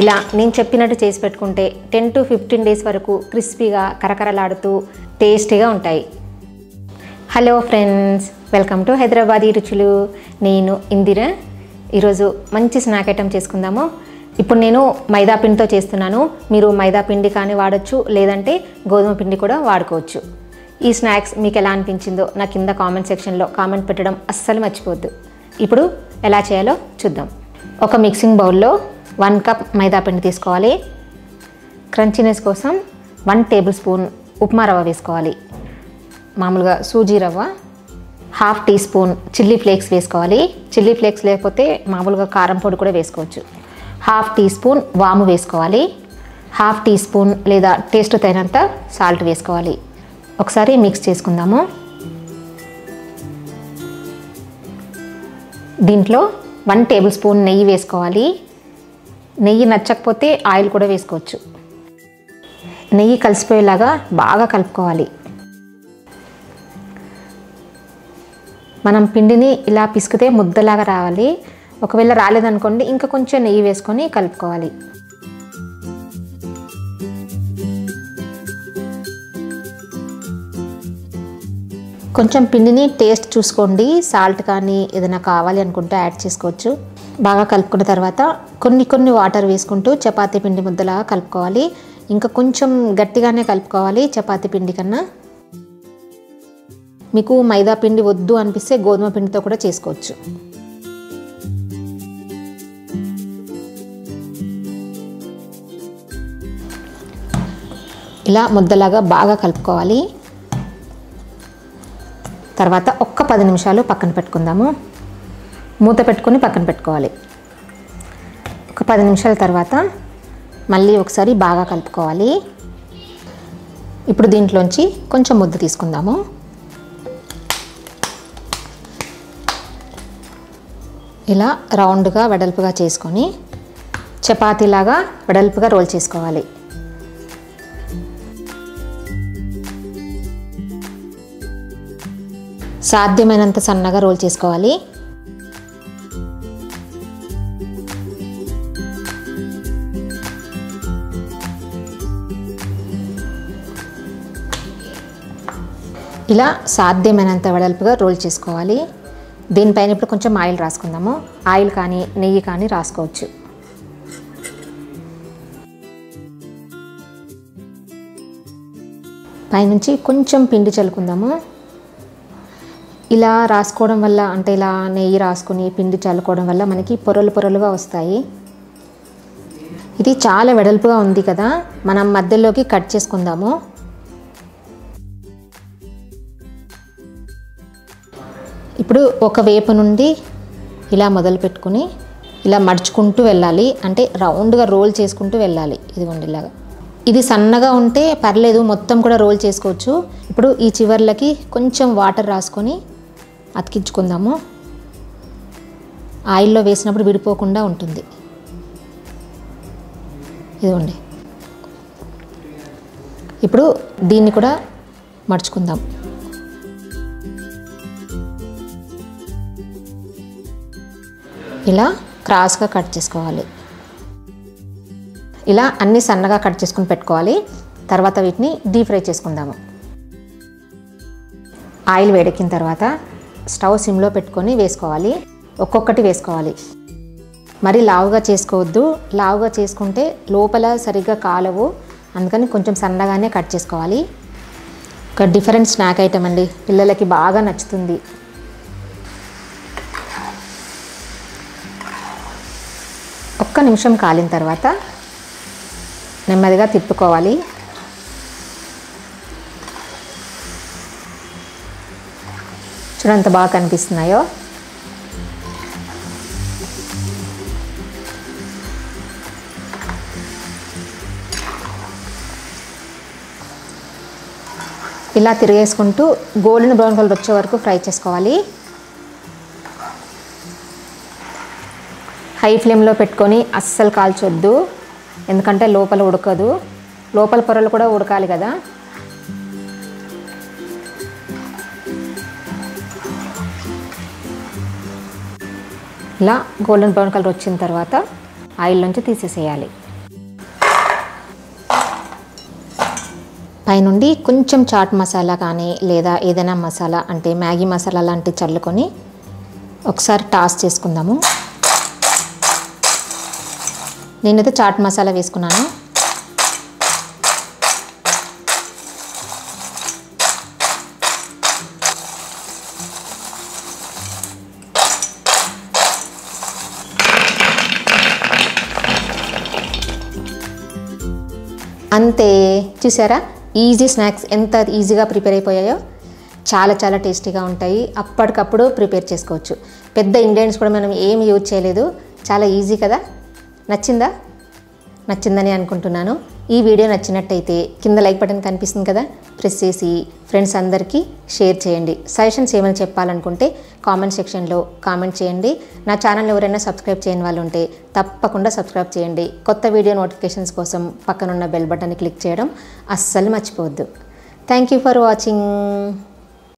ఇలా నేను చెప్పినట్టు చేసి పెట్టుకుంటే 10 to 15 డేస్ వరకు క్రిస్పీగా కరకరలాడుతూ టేస్టీగా ఉంటాయి. Hello friends, welcome to Hyderabadi రుచులు. నేను ఇందిర. ఈరోజు మంచి స్నాక్ ఐటెం చేసుకుందాము. ఇప్పుడు నేను మైదా పిండితో చేస్తున్నాను. మీరు మైదా పిండి కానీ వాడచ్చు, లేదంటే గోధుమ పిండి కూడా వాడుకోవచ్చు. ఈ స్నాక్స్ మీకు ఎలా అనిపించిందో నా కింద కామెంట్ సెక్షన్లో కామెంట్ పెట్టడం అస్సలు మర్చిపోవద్దు. ఇప్పుడు ఎలా చేయాలో చూద్దాం. ఒక మిక్సింగ్ బౌల్లో 1 కప్ మైదా పిండి తీసుకోవాలి. క్రంచీనెస్ కోసం 1 టేబుల్ స్పూన్ ఉప్మా రవ్వ వేసుకోవాలి. మామూలుగా సూజీ రవ్వ. 1/2 టీ స్పూన్ చిల్లీ ఫ్లేక్స్ వేసుకోవాలి. చిల్లీ ఫ్లేక్స్ లేకపోతే మామూలుగా కారం పొడి కూడా వేసుకోవచ్చు. 1/2 టీ స్పూన్ వాము వేసుకోవాలి. 1/2 టీ స్పూన్ లేదా టేస్ట్ తగినంత సాల్ట్ వేసుకోవాలి. ఒకసారి మిక్స్ చేసుకుందాము. దీంట్లో 1 టేబుల్ స్పూన్ నెయ్యి వేసుకోవాలి. నెయ్యి నచ్చకపోతే ఆయిల్ కూడా వేసుకోవచ్చు. నెయ్యి కలిసిపోయేలాగా బాగా కలుపుకోవాలి. మనం పిండిని ఇలా పిసికితే ముద్దలాగా రావాలి. ఒకవేళ రాలేదనుకోండి ఇంకా కొంచెం నెయ్యి వేసుకొని కలుపుకోవాలి. కొంచెం పిండిని టేస్ట్ చూసుకోండి. సాల్ట్ కానీ ఏదైనా కావాలి అనుకుంటే యాడ్ చేసుకోవచ్చు. బాగా కలుపుకున్న తర్వాత కొన్ని వాటర్ వేసుకుంటూ చపాతీ పిండి ముద్దలాగా కలుపుకోవాలి. ఇంకా కొంచెం గట్టిగానే కలుపుకోవాలి చపాతీ పిండి కన్నా. మీకు మైదా పిండి వద్దు అనిపిస్తే గోధుమ పిండితో కూడా చేసుకోవచ్చు. ఇలా ముద్దలాగా బాగా కలుపుకోవాలి. తర్వాత ఒక్క 10 నిమిషాలు పక్కన పెట్టుకుందాము. మూత పెట్టుకొని పక్కన పెట్టుకోవాలి. ఒక 10 నిమిషాల తర్వాత మళ్ళీ ఒకసారి బాగా కలుపుకోవాలి. ఇప్పుడు దీంట్లోంచి కొంచెం ముద్ద తీసుకుందాము. ఇలా రౌండ్గా వెడల్పుగా చేసుకొని చపాతీలాగా వెడల్పుగా రోల్ చేసుకోవాలి. సాధ్యమైనంత సన్నగా రోల్ చేసుకోవాలి. ఇలా సాధ్యమైనంత వెడల్పుగా రోల్ చేసుకోవాలి. దీనిపైన ఇప్పుడు కొంచెం ఆయిల్ రాసుకుందాము. ఆయిల్ కానీ నెయ్యి కానీ రాసుకోవచ్చు. పైనుంచి కొంచెం పిండి చల్లుకుందాము. ఇలా రాసుకోవడం వల్ల, అంటే ఇలా నెయ్యి రాసుకొని పిండి చల్లుకోవడం వల్ల మనకి పొరలుగా వస్తాయి. ఇది చాలా వెడల్పుగా ఉంది కదా, మనం మధ్యలోకి కట్ చేసుకుందాము. ఇప్పుడు ఒక వైపు నుండి ఇలా మొదలు పెట్టుకుని ఇలా మడుచుకుంటూ వెళ్ళాలి. అంటే రౌండ్గా రోల్ చేసుకుంటూ వెళ్ళాలి. ఇదిగోండి ఇలాగా. ఇది సన్నగా ఉంటే పర్లేదు, మొత్తం కూడా రోల్ చేసుకోవచ్చు. ఇప్పుడు ఈ చివర్లకి కొంచెం వాటర్ రాసుకొని అతికించుకుందాము. ఆయిల్లో వేసినప్పుడు విడిపోకుండా ఉంటుంది. ఇదిగోండి. ఇప్పుడు దీన్ని కూడా మడుచుకుందాం. ఇలా క్రాస్గా కట్ చేసుకోవాలి. ఇలా అన్నీ సన్నగా కట్ చేసుకుని పెట్టుకోవాలి. తర్వాత వీటిని డీప్ ఫ్రై చేసుకుందాము. ఆయిల్ వేడెక్కిన తర్వాత స్టవ్ సిమ్లో పెట్టుకొని వేసుకోవాలి. ఒక్కొక్కటి వేసుకోవాలి. మరి లావుగా చేసుకోవద్దు. లావుగా చేసుకుంటే లోపల సరిగ్గా కాలవు. అందుకని కొంచెం సన్నగానే కట్ చేసుకోవాలి. ఒక డిఫరెంట్ స్నాక్ ఐటమ్ అండి, పిల్లలకి బాగా నచ్చుతుంది. ఒక్క నిమిషం కాలిన తర్వాత నెమ్మదిగా తిప్పుకోవాలి. చూడండి ఎంత బాగా కనిపిస్తున్నాయో. ఇలా తిరిగేసుకుంటూ గోల్డెన్ బ్రౌన్ కలర్ వచ్చే వరకు ఫ్రై చేసుకోవాలి. హై ఫ్లేమ్లో పెట్టుకొని అస్సలు కాల్చొద్దు, ఎందుకంటే లోపల ఉడకదు. లోపల పొరలు కూడా ఉడకాలి కదా. ఇలా గోల్డెన్ బ్రౌన్ కలర్ వచ్చిన తర్వాత ఆయిల్ నుంచి తీసేసేయాలి. పైనుండి కొంచెం చాట్ మసాలా కానీ లేదా ఏదైనా మసాలా అంటే మ్యాగీ మసాలా లాంటివి చల్లుకొని ఒకసారి టాస్ చేసుకుందాము. నేనైతే చాట్ మసాలా వేసుకున్నాను. అంతే, చూసారా ఈజీ స్నాక్స్ ఎంత ఈజీగా ప్రిపేర్ అయిపోయాయో. చాలా చాలా టేస్టీగా ఉంటాయి. అప్పటికప్పుడు ప్రిపేర్ చేసుకోవచ్చు. పెద్ద ఇంగ్రీడియంట్స్ కూడా మనం ఏమి యూజ్ చేయలేదు. చాలా ఈజీ కదా. నచ్చిందని అనుకుంటున్నాను. ఈ వీడియో నచ్చినట్టయితే కింద లైక్ బటన్ కనిపిస్తుంది కదా, ప్రెస్ చేసి ఫ్రెండ్స్ అందరికీ షేర్ చేయండి. సజెషన్స్ ఏమైనా చెప్పాలనుకుంటే కామెంట్ సెక్షన్లో కామెంట్ చేయండి. నా ఛానల్ ఎవరైనా సబ్స్క్రైబ్ చేయని వాళ్ళు ఉంటే తప్పకుండా సబ్స్క్రైబ్ చేయండి. కొత్త వీడియో నోటిఫికేషన్స్ కోసం పక్కనున్న బెల్ బటన్ని క్లిక్ చేయడం అస్సలు మర్చిపోవద్దు. Thank you for watching.